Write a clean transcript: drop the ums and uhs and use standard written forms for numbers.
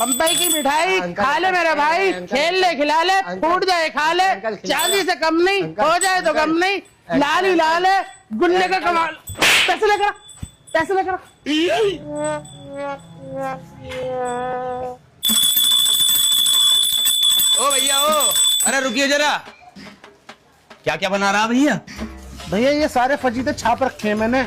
बम्बई की मिठाई खा ले मेरे भाई, खेल ले खिला ले, फूट जाए खा ले, चांदी से कम नहीं, हो जाए तो कम नहीं, लाल ही लाल है, गुल्ले का कमाल। पैसे लेकर, पैसे लेकर। ओ भैया ओ, अरे रुकिए जरा। क्या क्या बना रहा भैया? भैया ये सारे फजीते छाप रखे हैं मैंने।